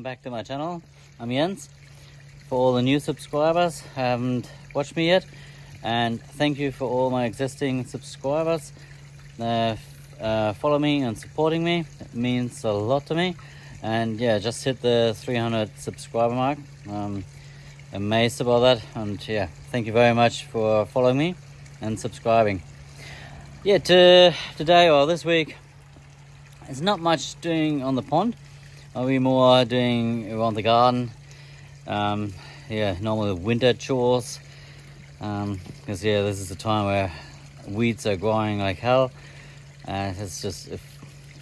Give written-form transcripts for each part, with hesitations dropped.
back to my channel. I'm Jens. For all the new subscribers who haven't watched me yet, and thank you for all my existing subscribers follow me and supporting me. It means a lot to me. And yeah, just hit the 300 subscriber mark. Amazed about that, and yeah, thank you very much for following me and subscribing. Yeah, today or this week, it's not much doing on the pond. I'll be more doing around the garden. Yeah, normally winter chores. Because yeah, this is the time where weeds are growing like hell. It's just, if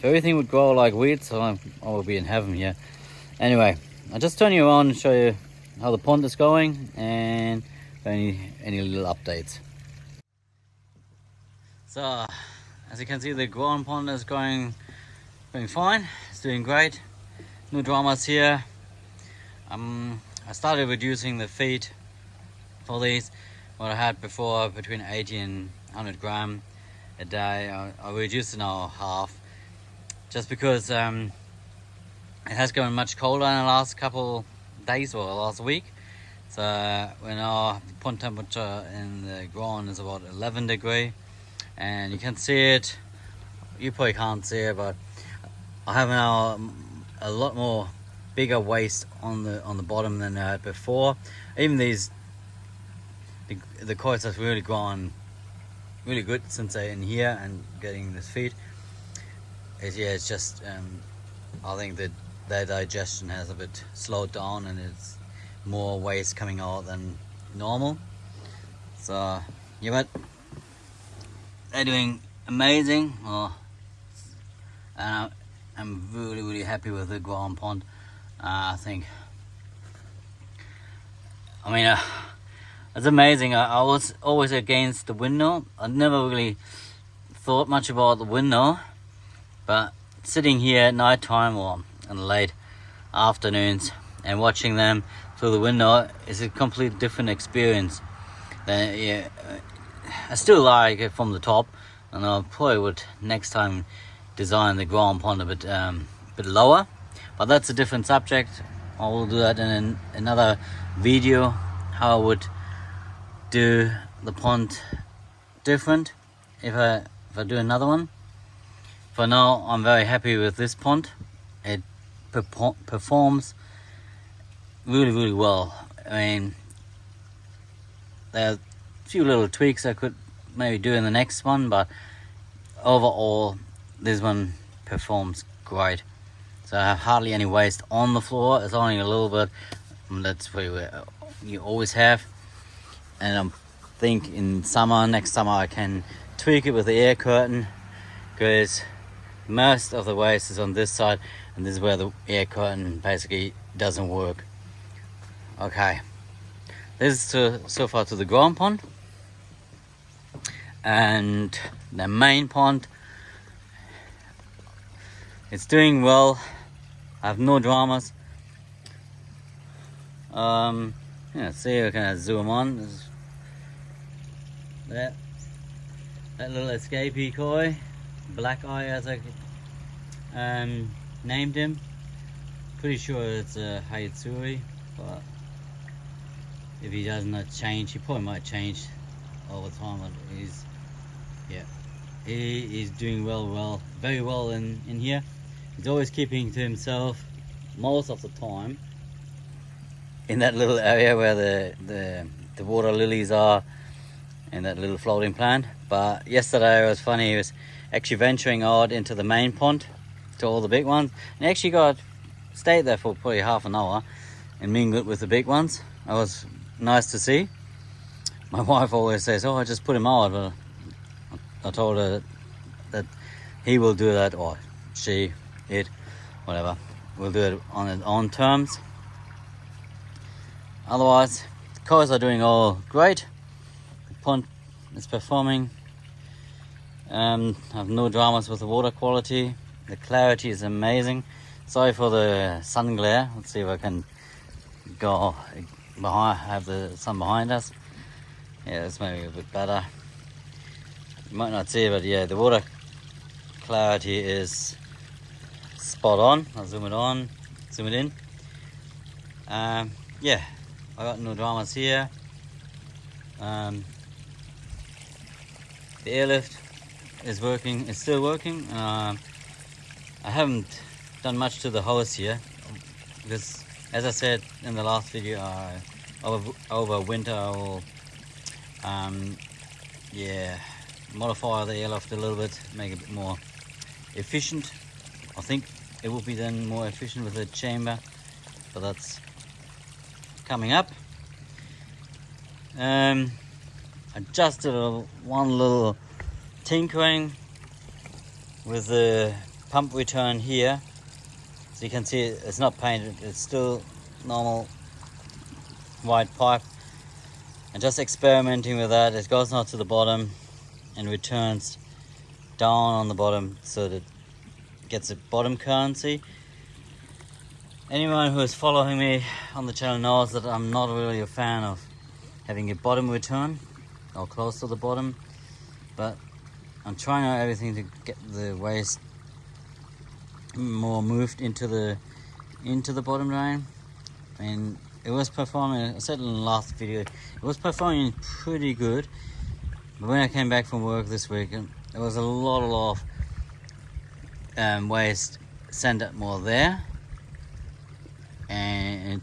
everything would grow like weeds, I would be in heaven here. Anyway, I'll just turn you around and show you how the pond is going and any little updates. So, as you can see, the ground pond is going fine. It's doing great. No dramas here. I started reducing the feed for these. What I had before, between 80 and 100 gram a day, I reduced it now half, just because it has gotten much colder in the last couple days or last week. So when our pond temperature in the ground is about 11 degrees, and you can see it. You probably can't see it, but I have now a lot more bigger waste on the bottom than I had before. Even the coils have really grown really good since they're in here and getting this feed. It's just I think that their digestion has a bit slowed down, and it's more waste coming out than normal. So yeah, but they're doing amazing. And I'm really happy with the ground pond. I think, it's amazing. I was always against the window. I never really thought much about the window, but sitting here at night time or in late afternoons and watching them through the window is a completely different experience. Yeah, I still like it from the top, and I probably would next time design the ground pond a bit lower, but that's a different subject. I will do that in another video, how I would do the pond different if I do another one. For now, I'm very happy with this pond. It performs really well. I mean, there are a few little tweaks I could maybe do in the next one, but overall this one performs great. So I have hardly any waste on the floor. It's only a little bit. That's where you always have. And I think next summer I can tweak it with the air curtain, because most of the waste is on this side, and this is where the air curtain basically doesn't work. Okay, this is so far to the ground pond. And the main pond, it's doing well. I have no dramas. Yeah, see, I can zoom on. That little escapee koi, black eye as I named him. Pretty sure it's a Hayatsui, but if he does not change, he probably might change over time. But he's doing very well in here. He's always keeping to himself most of the time in that little area where the water lilies are, in that little floating plant. But yesterday it was funny, he was actually venturing out into the main pond to all the big ones, and actually stayed there for probably half an hour and mingled with the big ones. It was nice to see. My wife always says, "Oh, I just put him out," but I told her that he will do that, or she, it, whatever, will do it on its own terms. Otherwise, the coils are doing all great. The pond is performing. I have no dramas with the water quality. The clarity is amazing. Sorry for the sun glare. Let's see if I can go behind, have the sun behind us. Yeah, this may be a bit better. You might not see it, but yeah, the water clarity is spot on. I'll zoom it in. Yeah, I got no dramas here. The airlift is working, it's still working. I haven't done much to the hose here because, as I said in the last video, over winter I will modify the airlift a little bit, make it a bit more efficient. I think it will be then more efficient with the chamber, but that's coming up. I just did one little tinkering with the pump return here. So you can see it's not painted, it's still normal white pipe. And just experimenting with that. It goes now to the bottom and returns down on the bottom so that it gets a bottom currency. Anyone who is following me on the channel knows that I'm not really a fan of having a bottom return or close to the bottom, but I'm trying out everything to get the waste more moved into the bottom drain. I mean, it was performing, I said in the last video, it was performing pretty good, but when I came back from work this week, there was a lot of waste sent out more there, and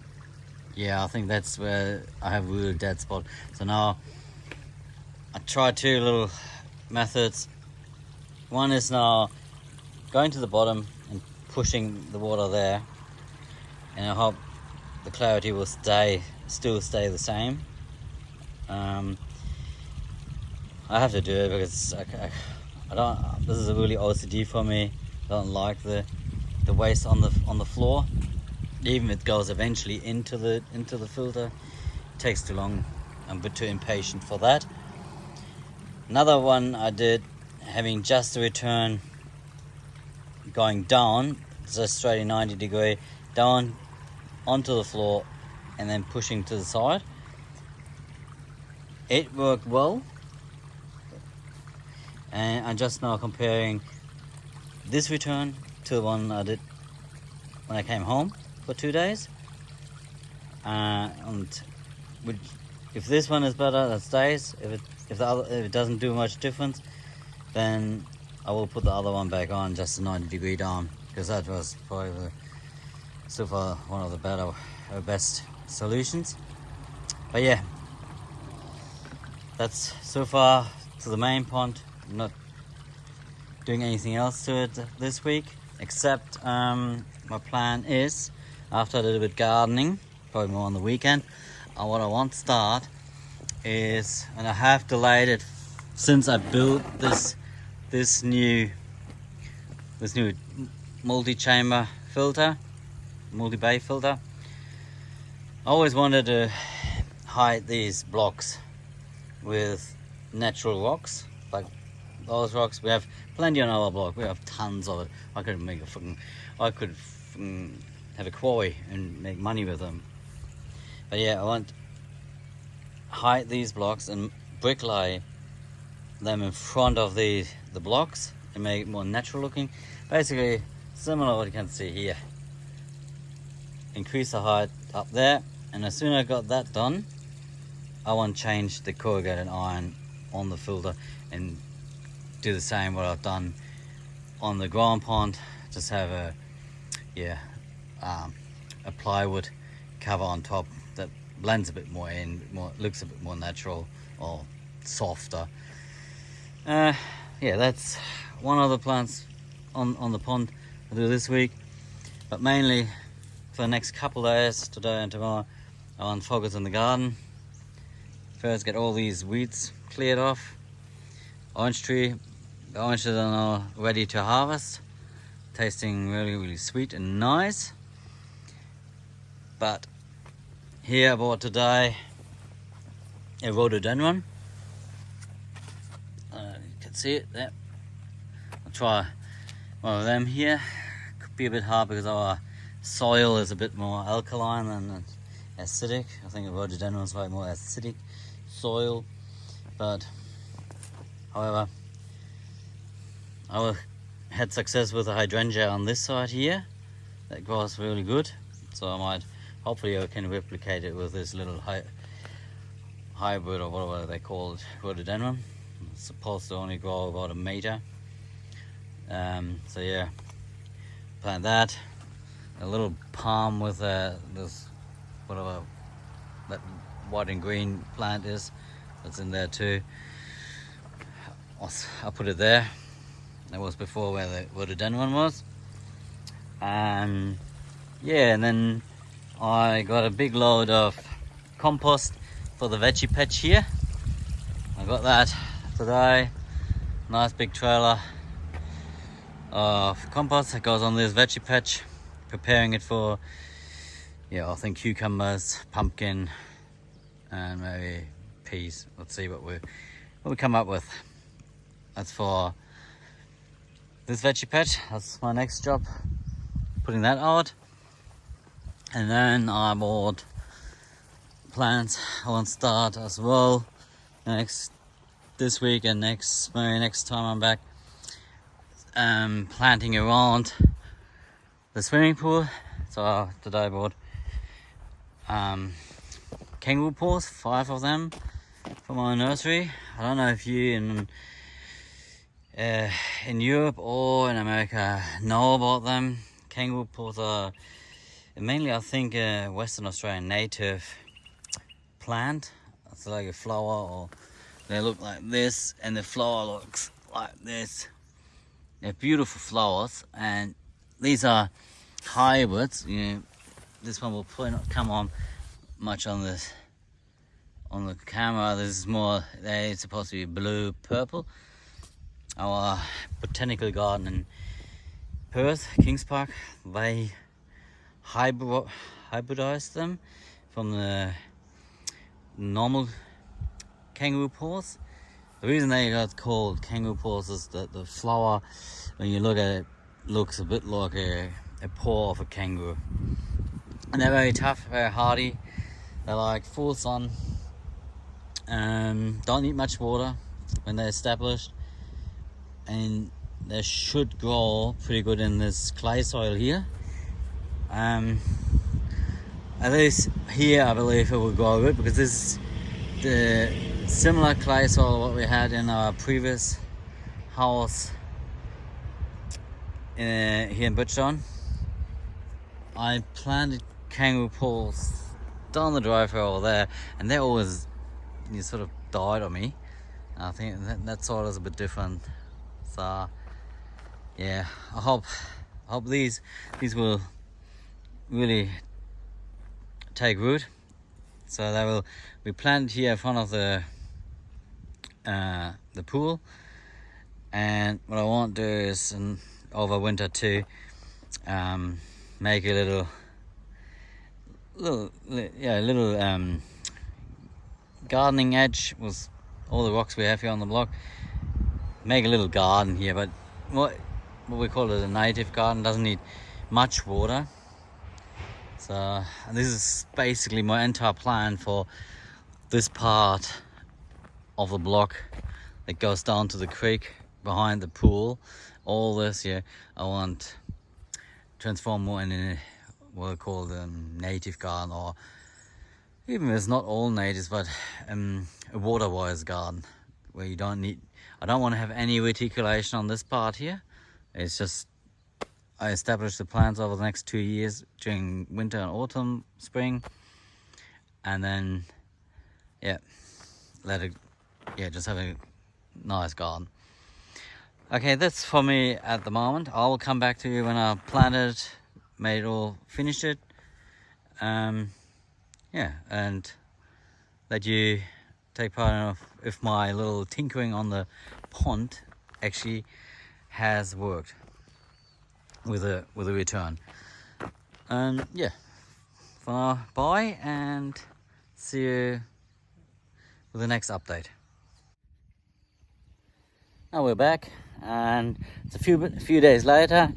yeah, I think that's where I have a real dead spot. So now I tried two little methods. One is now going to the bottom and pushing the water there, and I hope the clarity will still stay the same. I have to do it because I don't. This is a really OCD for me. I don't like the waste on the floor. Even if it goes eventually into the filter, it takes too long. I'm a bit too impatient for that. Another one I did, having just the return going down, just straight in 90 degree down onto the floor and then pushing to the side. It worked well, and I'm just now comparing this return to the one I did when I came home for 2 days, and if this one is better, that stays. If it doesn't do much difference, then I will put the other one back on, just a 90 degree down, because that was probably so far one of the best solutions. But yeah, that's so far to the main pond. I'm not doing anything else to it this week, except my plan is, after a little bit gardening, probably more on the weekend, what I want to start is, and I have delayed it since I built this new multi-chamber filter, multi-bay filter. I always wanted to hide these blocks with natural rocks, like those rocks. We have plenty on our block. We have tons of it. I could have a quarry and make money with them. But yeah, I want to hide these blocks and bricklay them in front of the blocks and make it more natural looking. Basically similar to what you can see here. Increase the height up there, and as soon as I got that done, I want to change the corrugated iron on the filter and do the same what I've done on the ground pond. Just have a plywood cover on top that blends a bit more in, looks a bit more natural or softer. Yeah, that's one of the plants on the pond I'll do this week, but mainly for the next couple of days, today and tomorrow, I want to focus on the garden. First, get all these weeds cleared off. Orange tree, the oranges are now ready to harvest, tasting really sweet and nice. But here I bought today a rhododendron. You can see it there. I'll try one of them here. Could be a bit hard because our soil is a bit more alkaline than acidic. I think a rhododendron is like more acidic soil, but however, I had success with the hydrangea on this side here. That grows really good, so I might hopefully I can replicate it with this little hybrid or whatever they call it, rhododendron. It's supposed to only grow about 1 meter. So yeah, plant that. A little palm with this whatever that white and green plant is, that's in there too. I'll put it there. That was before where the rhododendron was. Yeah, and then I got a big load of compost for the veggie patch here. I got that today. Nice big trailer of compost that goes on this veggie patch, preparing it for, yeah, I think cucumbers, pumpkin, and maybe peas. Let's see what we come up with. That's for this veggie patch. That's my next job, putting that out. And then I bought plants. I want to start as well this week and next time I'm back, planting around the swimming pool. So today I bought kangaroo paws, 5 of them, from my nursery. I don't know if you in Europe or in America know about them. Kangaroo paws are mainly, I think, a Western Australian native plant. It's like a flower, or they look like this, and the flower looks like this. They're beautiful flowers, and these are hybrids. This one will probably not come on much on the camera. This is more, they're supposed to be blue purple. Our botanical garden in Perth, Kings Park, they hybridized them from the normal kangaroo paws. The reason they got called kangaroo paws is that the flower, when you look at it, looks a bit like a paw of a kangaroo. And they're very tough, very hardy. They like full sun. Don't need much water when they're established. And they should grow pretty good in this clay soil here. At least here I believe it will grow good, because this is the similar clay soil what we had in our previous house here in Butchon. I planted kangaroo paws down the driveway over there, and they always sort of died on me. I think that soil is a bit different. So yeah, I hope these will really take root. So they will be planted here in front of the pool. And what I want to do is over winter to make a little gardening edge with all the rocks we have here on the block. Make a little garden here, but what we call it a native garden, doesn't need much water. So this is basically my entire plan for this part of the block that goes down to the creek behind the pool. All this here I want to transform more in what I call the native garden, or even if it's not all natives, but a water-wise garden where you don't need, I don't want to have any reticulation on this part here. It's just, I established the plants over the next 2 years during winter and autumn, spring, and then just have a nice garden. Okay, that's for me at the moment. I will come back to you when I planted, made it all, finished it. And let you take part in if my little tinkering on the pond actually has worked with a return. For now, bye, and see you with the next update. Now we're back, and it's a few days later.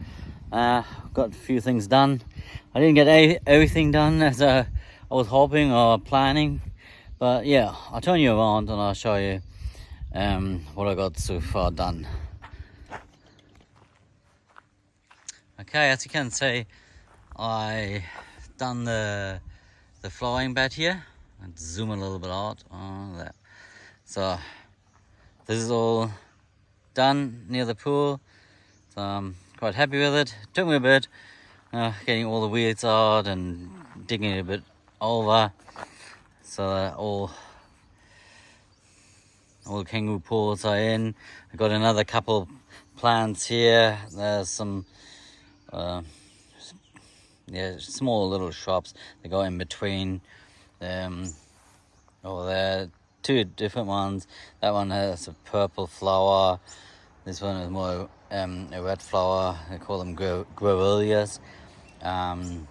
Got a few things done. I didn't get everything done as I was hoping or planning, but yeah, I'll turn you around and I'll show you what I got so far done. Okay, as you can see, I done the the flowering bed here. And zoom a little bit out. Oh, there. So this is all done near the pool. So I'm quite happy with it. It took me a bit getting all the weeds out and digging it a bit over. So that all the kangaroo pools are in. I got another couple plants here. There's some small little shrubs that go in between. Over there, two different ones. That one has a purple flower. This one is more a red flower. They call them grevilleas. And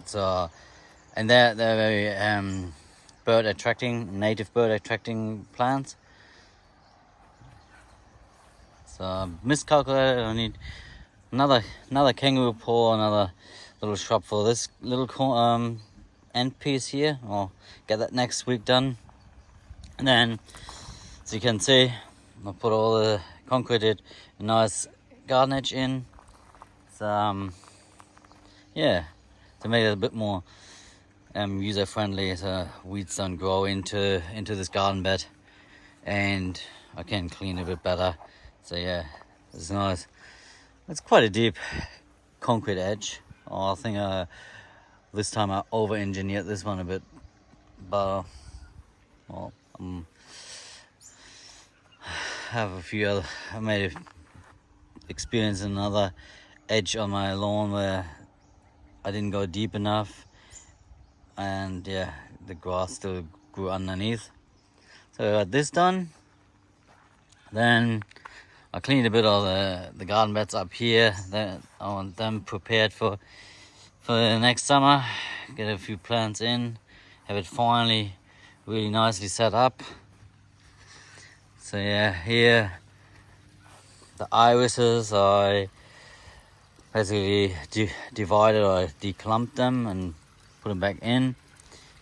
they're very native bird attracting plants. So miscalculated. I need another kangaroo paw, another little shrub for this little end piece here. I'll get that next week done. And then, as you can see, I'll put all the concreted nice garden edge in. So, yeah, to make it a bit more user friendly, so weeds don't grow into this garden bed, and I can clean it a bit better. So yeah, it's nice. It's quite a deep concrete edge. I think this time I over-engineered this one a bit, but well, I made experience another edge on my lawn where I didn't go deep enough, and yeah, the grass still grew underneath. So I got this done. Then I cleaned a bit of the garden beds up here. Then I want them prepared for the next summer. Get a few plants in, have it finally really nicely set up. So yeah, here the irises, I basically divided or declumped them and put them back in.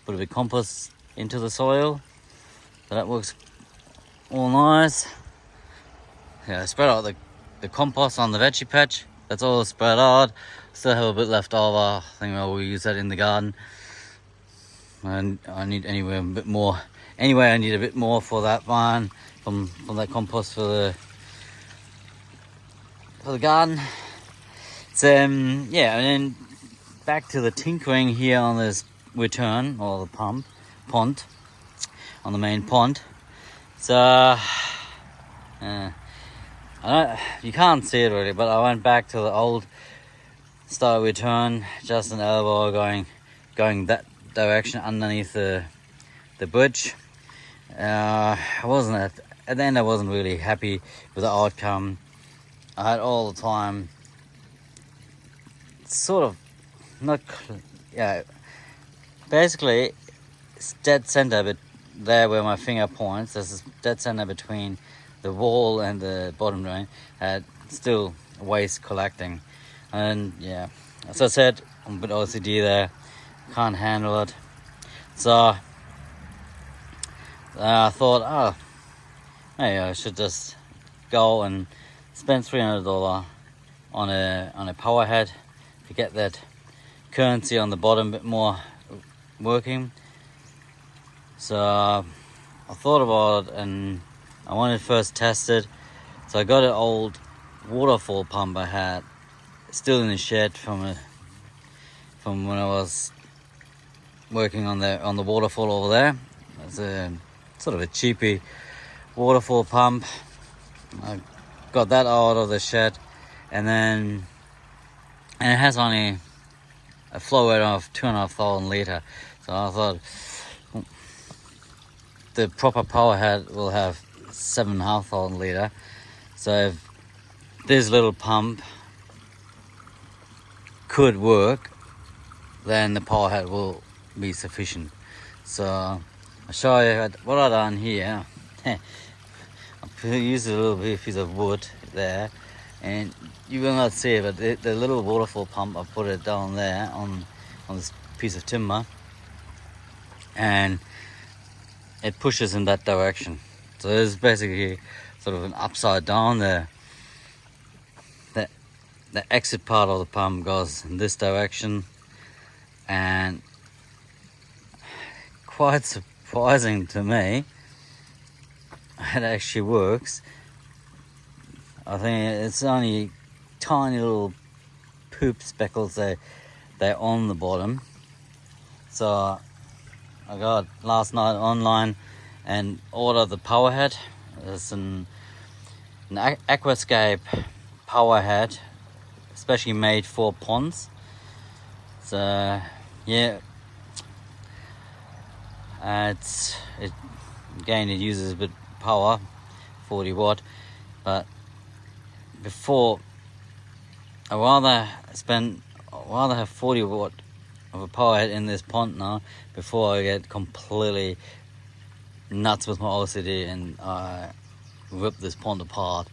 Put a bit of compost into the soil. So that works all nice. Yeah, I spread out the compost on the veggie patch. That's all spread out. Still have a bit left over. I think I will use that in the garden. And I need a bit more. Anyway, I need a bit more for that one from that compost for the garden. So yeah, and then back to the tinkering here on this return, or the pond on the main pond. So you can't see it really, but I went back to the old style return, just an elbow going that direction underneath the bridge. I wasn't at the end. I wasn't really happy with the outcome. I had all the time, sort of, basically it's dead center, but there where my finger points, there's this dead center between the wall and the bottom drain, had still waste collecting. And yeah, as I said, I'm a bit OCD there, can't handle it. So I thought, maybe I should just go and spend $300 on a power head to get that currency on the bottom a bit more working. So I thought about it, and I wanted to first test it. So I got an old waterfall pump I had still in the shed from when I was working on the waterfall over there. It's a sort of a cheapy waterfall pump. I got that out of the shed, and it has only a flow rate of 2,500 litre. So I thought the proper power head will have 7,500 litre. So if this little pump could work, then the power head will be sufficient. So I'll show you what I've done here. I used a little bit piece of wood there, and you will not see it, but the little waterfall pump, I put it down there on this piece of timber, and it pushes in that direction. So it's basically sort of an upside down there. The exit part of the pump goes in this direction, and quite surprising to me. It actually works. I think it's only tiny little poop speckles they're on the bottom. So I got last night online and ordered the power head. It's an Aquascape power head, especially made for ponds. So yeah, again, it uses a bit of power, 40 watt, but before I rather have 40 watt of a power head in this pond now before I get completely nuts with my OCD and I rip this pond apart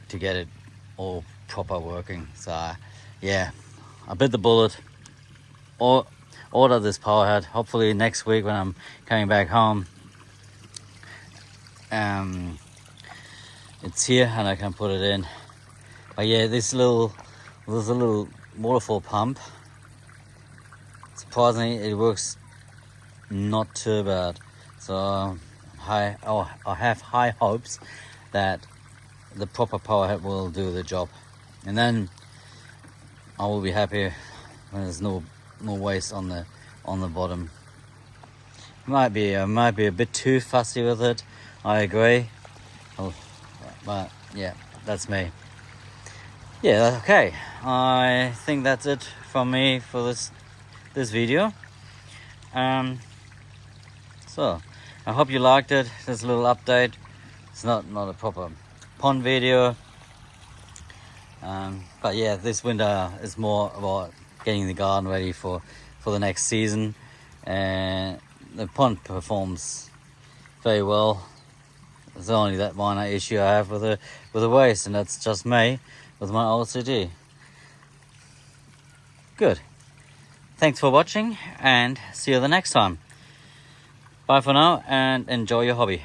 to get it all proper working. So yeah, I bit the bullet, or order this power head. Hopefully next week when I'm coming back home, it's here and I can put it in. But yeah, there's a little waterfall pump. Surprisingly, it works not too bad. So I have high hopes that the proper power head will do the job, and then I will be happy when there's no waste on the bottom. I might be a bit too fussy with it, I agree. But yeah, that's me. Yeah, okay. I think that's it from me for this video. So I hope you liked it. This little update. It's not a proper pond video. But yeah, this winter is more about getting the garden ready for the next season, and the pond performs very well. It's only that minor issue I have with the waste, and that's just me with my OCD. Good. Thanks for watching, and see you the next time. Bye for now, and enjoy your hobby.